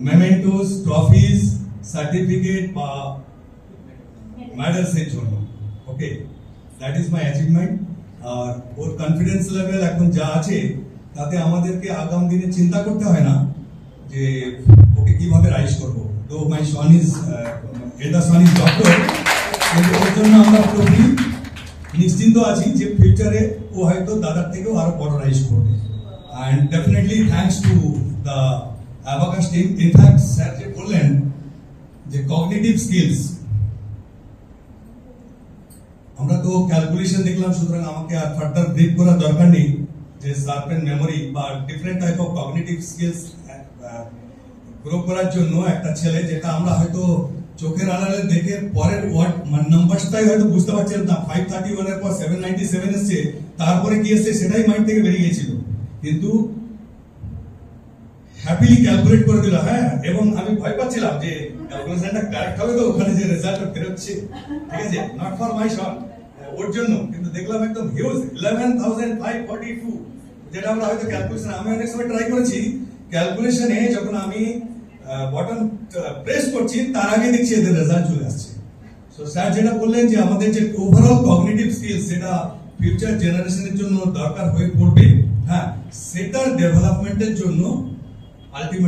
মেমেন্টোস, ট্রফিজ, certificate বা medals এর জন্য। Okay, that is my achievement. আর ওর কনফিডেন্স লেভেল এখন যা আছে তাতে আমাদেরকে আগাম দিনে চিন্তা করতে হয় না যে ওকে কিভাবে রাইজ করবো। তো মাই সন ইজ এদা সন ইজ ডক্টর, কিন্তু ওর জন্য আমরা পুরোপুরি নিশ্চিন্ত আছি যে ফিউচারে ও হয়তো দাদার থেকেও আরো বড় রাইজ করবে। And definitely thanks to the abacus team. In fact sir যে বললেন যে কগনিটিভ স্কিলস, আমরা তো ক্যালকুলেশন দেখলাম, সুতরাং আমাকে আর ফার্দার ব্রিফ করার দরকার নেই যে শার্পেন মেমোরি বা different type of cognitive skills grow করার জন্য একটা ছেলে, যেটা আমরা হয়তো চোখের আড়ালে দেখে পরের ওয়ার্ড নাম্বারটাই হয়তো বুঝতে পারছিলাম না, 531 এর পর 797 এসছে, তারপরে কি এসছে সেটাই মাইন্ড থেকে বেরিয়ে গেছিল, কিন্তু হ্যাপিলি ক্যালকুলেট করে দিল। হ্যাঁ, এবং আমি ভয় পাচ্ছিলাম যে ক্যালকুলেশনটা কারেক্ট হবে তো, ওখানে যে রেজাল্ট বেরোচ্ছে, ঠিক আছে, নট ফর মাই শট, ওর জন্য। কিন্তু দেখলাম একদম হিউজ 11,542, যেটা আমরা হয়তো ক্যালকুলেশন, আমি অনেক সময় ট্রাই করেছি ক্যালকুলেশনে, যখন আমি বটন প্রেস করছি তার আগে দেখছি এদের রেজাল্ট চলে আসছে। সো স্যার যেটা বললেন যে আমাদের যে ওভারঅল কগনিটিভ স্কিলস, সেটা ফিউচার জেনারেশনের জন্য দরকার হয়ে পড়বে, হ্যাঁ, সেটার ডেভেলপমেন্টের জন্য আলটিমেট